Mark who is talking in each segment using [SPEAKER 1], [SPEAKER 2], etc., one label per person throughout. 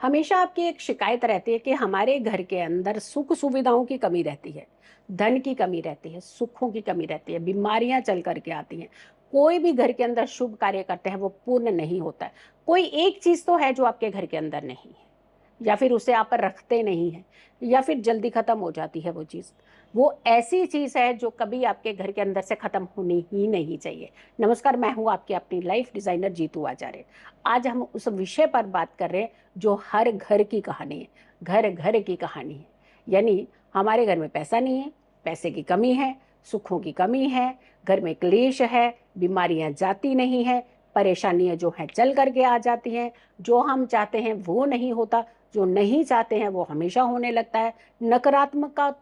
[SPEAKER 1] हमेशा आपकी एक शिकायत रहती है कि हमारे घर के अंदर सुख सुविधाओं की कमी रहती है, धन की कमी रहती है, सुखों की कमी रहती है, बीमारियां चल करके आती हैं। कोई भी घर के अंदर शुभ कार्य करते हैं वो पूर्ण नहीं होता है। कोई एक चीज तो है जो आपके घर के अंदर नहीं है, या फिर उसे आप रखते नहीं हैं, या फिर जल्दी खत्म हो जाती है वो चीज़। वो ऐसी चीज़ है जो कभी आपके घर के अंदर से खत्म होनी ही नहीं चाहिए। नमस्कार, मैं हूँ आपकी अपनी लाइफ डिजाइनर जीतू आचार्य। आज हम उस विषय पर बात कर रहे हैं जो हर घर की कहानी है, घर घर की कहानी है। यानी हमारे घर में पैसा नहीं है, पैसे की कमी है, सुखों की कमी है, घर में क्लेश है, बीमारियां जाती नहीं है, परेशानियां जो हैं चल करके आ जाती हैं, जो हम चाहते हैं वो नहीं होता, जो नहीं चाहते हैं वो हमेशा होने लगता है। नकारात्मकता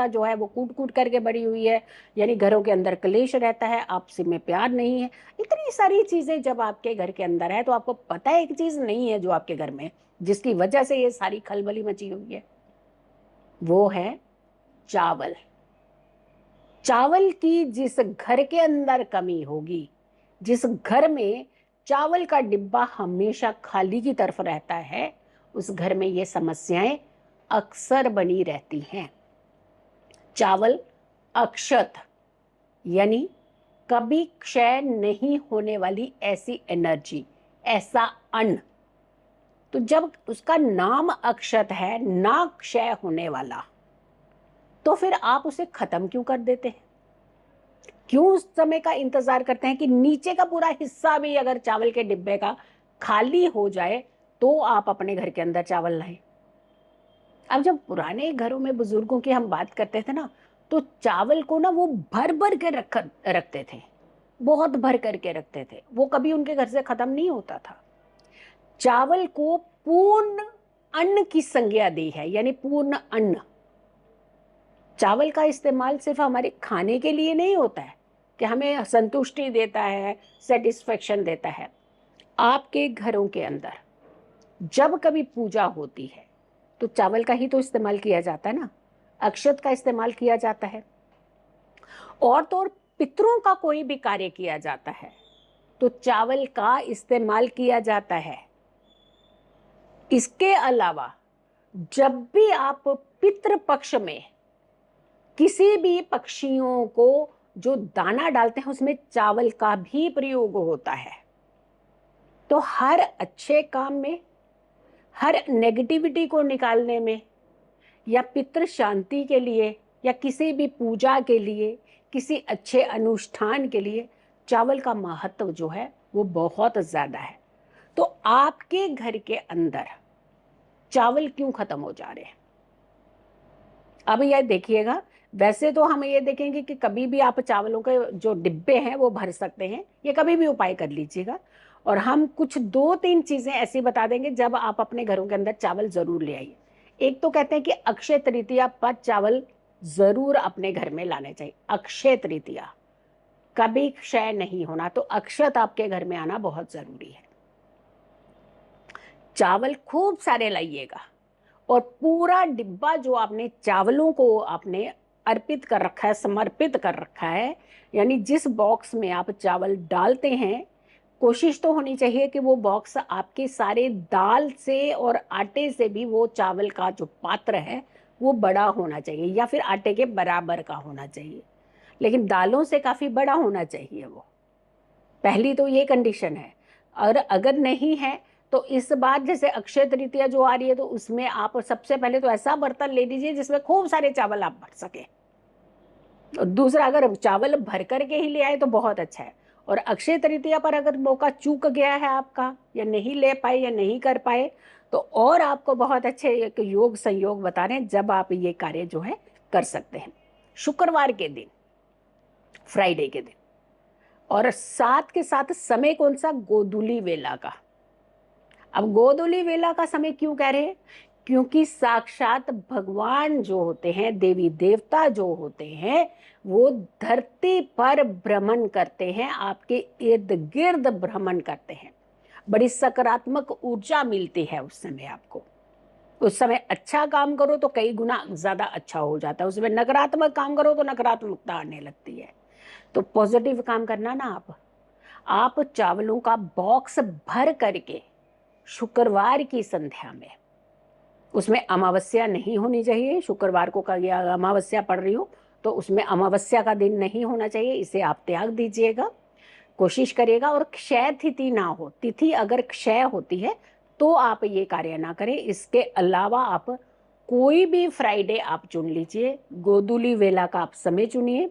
[SPEAKER 1] जो है वो कूट कूट करके बढ़ी हुई है। यानी घरों के अंदर क्लेश रहता है, आपसी में प्यार नहीं है। इतनी सारी चीजें जब आपके घर के अंदर है तो आपको पता है एक चीज नहीं है जो आपके घर में, जिसकी वजह से ये सारी खलबली मची हुई है, वो है चावल। चावल की जिस घर के अंदर कमी होगी, जिस घर में चावल का डिब्बा हमेशा खाली की तरफ रहता है, उस घर में ये समस्याएं अक्सर बनी रहती हैं। चावल अक्षत, यानी कभी क्षय नहीं होने वाली ऐसी एनर्जी, ऐसा अन्न। तो जब उसका नाम अक्षत है, ना क्षय होने वाला, तो फिर आप उसे खत्म क्यों कर देते हैं? क्यों उस समय का इंतजार करते हैं कि नीचे का पूरा हिस्सा भी अगर चावल के डिब्बे का खाली हो जाए तो आप अपने घर के अंदर चावल लाएं? अब जब पुराने घरों में बुजुर्गों की हम बात करते थे ना, तो चावल को ना वो भर भर के रखते थे, बहुत भर करके रखते थे। वो कभी उनके घर से खत्म नहीं होता था। चावल को पूर्ण अन्न की संज्ञा दी है, यानी पूर्ण अन्न। चावल का इस्तेमाल सिर्फ हमारे खाने के लिए नहीं होता है कि हमें संतुष्टि देता है, सेटिस्फेक्शन देता है। आपके घरों के अंदर जब कभी पूजा होती है तो चावल का ही तो इस्तेमाल किया जाता है ना, अक्षत का इस्तेमाल किया जाता है। और तो और पितरों का कोई भी कार्य किया जाता है तो चावल का इस्तेमाल किया जाता है। इसके अलावा जब भी आप पितृ पक्ष में किसी भी पक्षियों को जो दाना डालते हैं उसमें चावल का भी प्रयोग होता है। तो हर अच्छे काम में, हर नेगेटिविटी को निकालने में, या पितृ शांति के लिए, या किसी भी पूजा के लिए, किसी अच्छे अनुष्ठान के लिए चावल का महत्व जो है वो बहुत ज्यादा है। तो आपके घर के अंदर चावल क्यों खत्म हो जा रहे हैं? अब यह देखिएगा, वैसे तो हम ये देखेंगे कि कभी भी आप चावलों के जो डिब्बे हैं वो भर सकते हैं, ये कभी भी उपाय कर लीजिएगा। और हम कुछ दो तीन चीजें ऐसी बता देंगे जब आप अपने घरों के अंदर चावल जरूर ले आइए। एक तो कहते हैं कि अक्षय तृतीया पर चावल जरूर अपने घर में लाने चाहिए। अक्षय तृतीया कभी क्षय नहीं होना, तो अक्षत आपके घर में आना बहुत जरूरी है। चावल खूब सारे लाइएगा, और पूरा डिब्बा जो आपने चावलों को आपने अर्पित कर रखा है, समर्पित कर रखा है, यानी जिस बॉक्स में आप चावल डालते हैं, कोशिश तो होनी चाहिए कि वो बॉक्स आपके सारे दाल से और आटे से भी, वो चावल का जो पात्र है वो बड़ा होना चाहिए, या फिर आटे के बराबर का होना चाहिए, लेकिन दालों से काफी बड़ा होना चाहिए वो। पहली तो ये कंडीशन है। और अगर नहीं है तो इस बार जैसे अक्षय तृतीया जो आ रही है तो उसमें आप सबसे पहले तो ऐसा बर्तन ले लीजिए जिसमें खूब सारे चावल आप भर सके। और दूसरा, अगर चावल भर करके ही ले आए तो बहुत अच्छा है। और अक्षय तृतीया पर अगर मौका चूक गया है आपका, या नहीं ले पाए या नहीं कर पाए, तो और आपको बहुत अच्छे एक योग संयोग बता रहे हैं जब आप ये कार्य जो है कर सकते हैं। शुक्रवार के दिन, फ्राइडे के दिन, और साथ के साथ समय कौन सा? गोधूली वेला का। अब गोधूली वेला का समय क्यों कह रहे हैं? क्योंकि साक्षात भगवान जो होते हैं, देवी देवता जो होते हैं, वो धरती पर भ्रमण करते हैं, आपके इर्द गिर्द भ्रमण करते हैं। बड़ी सकारात्मक ऊर्जा मिलती है उस समय आपको। उस समय अच्छा काम करो तो कई गुना ज्यादा अच्छा हो जाता है, उसमें नकारात्मक काम करो तो नकारात्मकता आने लगती है। तो पॉजिटिव काम करना ना, आप चावलों का बॉक्स भर करके शुक्रवार की संध्या में, उसमें अमावस्या नहीं होनी चाहिए। शुक्रवार को अमावस्या पड़ रही हो तो उसमें अमावस्या का दिन नहीं होना चाहिए, इसे आप त्याग दीजिएगा, कोशिश करिएगा। और क्षय तिथि ना हो, तिथि अगर क्षय होती है तो आप ये कार्य ना करें। इसके अलावा आप कोई भी फ्राइडे आप चुन लीजिए, गोधूली वेला का आप समय चुनिए।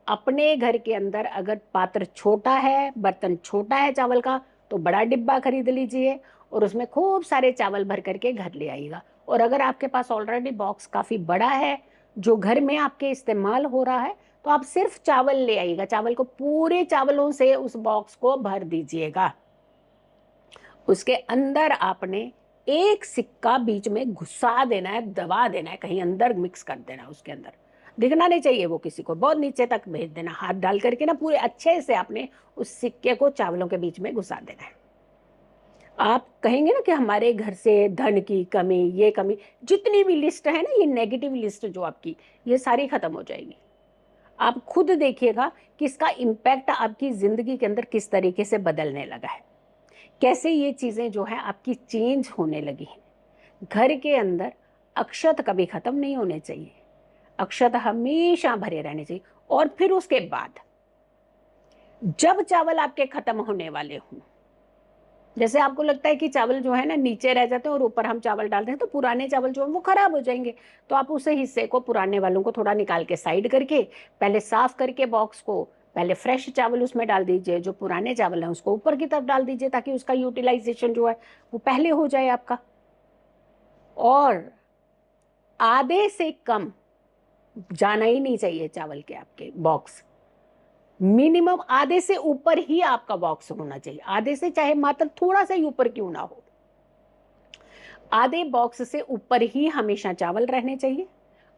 [SPEAKER 1] अपने घर के अंदर अगर पात्र छोटा है, बर्तन छोटा है चावल का, तो बड़ा डिब्बा खरीद लीजिए और उसमें खूब सारे चावल भर करके घर ले आइएगा। और अगर आपके पास ऑलरेडी बॉक्स काफ़ी बड़ा है जो घर में आपके इस्तेमाल हो रहा है, तो आप सिर्फ चावल ले आइएगा, चावल को पूरे चावलों से उस बॉक्स को भर दीजिएगा। उसके अंदर आपने एक सिक्का बीच में घुसा देना है, दबा देना है, कहीं अंदर मिक्स कर देना है, उसके अंदर दिखना नहीं चाहिए वो किसी को, बहुत नीचे तक भेज देना, हाथ डाल करके ना पूरे अच्छे से आपने उस सिक्के को चावलों के बीच में घुसा देना है। आप कहेंगे ना कि हमारे घर से धन की कमी, ये कमी, जितनी भी लिस्ट है ना, ये नेगेटिव लिस्ट जो आपकी, ये सारी खत्म हो जाएगी। आप खुद देखिएगा कि इसका इम्पैक्ट आपकी जिंदगी के अंदर किस तरीके से बदलने लगा है, कैसे ये चीजें जो है आपकी चेंज होने लगी हैं। घर के अंदर अक्षत कभी खत्म नहीं होने चाहिए, अक्षत हमेशा भरे रहने चाहिए। और फिर उसके बाद जब चावल आपके खत्म होने वाले हों, जैसे आपको लगता है कि चावल जो है ना नीचे रह जाते हैं और ऊपर हम चावल डालते हैं तो पुराने चावल जो है वो खराब हो जाएंगे, तो आप उस हिस्से को, पुराने वालों को थोड़ा निकाल के साइड करके पहले साफ करके बॉक्स को, पहले फ्रेश चावल उसमें डाल दीजिए, जो पुराने चावल हैं उसको ऊपर की तरफ डाल दीजिए, ताकि उसका यूटिलाइजेशन जो है वो पहले हो जाए आपका। और आधे से कम जाना ही नहीं चाहिए चावल के आपके बॉक्स, मिनिमम आधे से ऊपर ही आपका बॉक्स होना चाहिए, आधे से चाहे मात्र थोड़ा सा ही ऊपर क्यों ना हो, आधे बॉक्स से ऊपर ही हमेशा चावल रहने चाहिए,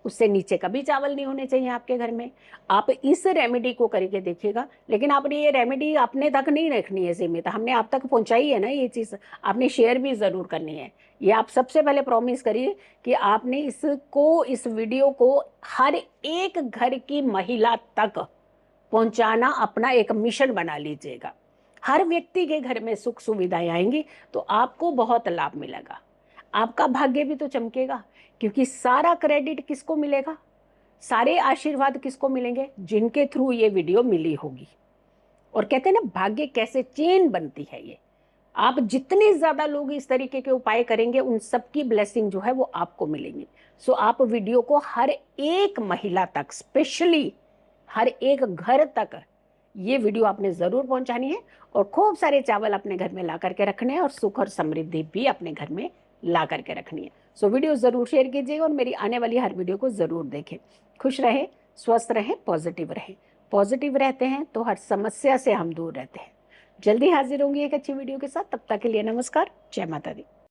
[SPEAKER 1] उससे नीचे कभी चावल नहीं होने चाहिए आपके घर में। आप इस रेमेडी को करके देखिएगा, लेकिन आपने ये रेमेडी अपने तक नहीं रखनी है सीमित, हमने आप तक पहुंचाई है ना ये चीज़, आपने शेयर भी ज़रूर करनी है। ये आप सबसे पहले प्रॉमिस करिए कि आपने इसको, इस वीडियो को हर एक घर की महिला तक पहुंचाना अपना एक मिशन बना लीजिएगा। हर व्यक्ति के घर में सुख सुविधाएं आएंगी तो आपको बहुत लाभ मिलेगा, आपका भाग्य भी तो चमकेगा। क्योंकि सारा क्रेडिट किसको मिलेगा, सारे आशीर्वाद किसको मिलेंगे, जिनके थ्रू ये वीडियो मिली होगी। और कहते हैं ना भाग्य कैसे चेन बनती है, ये आप जितने ज्यादा लोग इस तरीके के उपाय करेंगे उन सबकी ब्लेसिंग जो है वो आपको मिलेंगी। सो आप वीडियो को हर एक महिला तक, स्पेशली हर एक घर तक ये वीडियो आपने जरूर पहुंचानी है, और खूब सारे चावल अपने घर में ला करके रखने हैं, और सुख और समृद्धि भी अपने घर में ला करके रखनी है। सो वीडियो जरूर शेयर कीजिएगा और मेरी आने वाली हर वीडियो को जरूर देखें। खुश रहें, स्वस्थ रहें, पॉजिटिव रहें। पॉजिटिव रहते हैं तो हर समस्या से हम दूर रहते हैं। जल्दी हाजिर होंगी एक अच्छी वीडियो के साथ, तब तक के लिए नमस्कार, जय माता दी।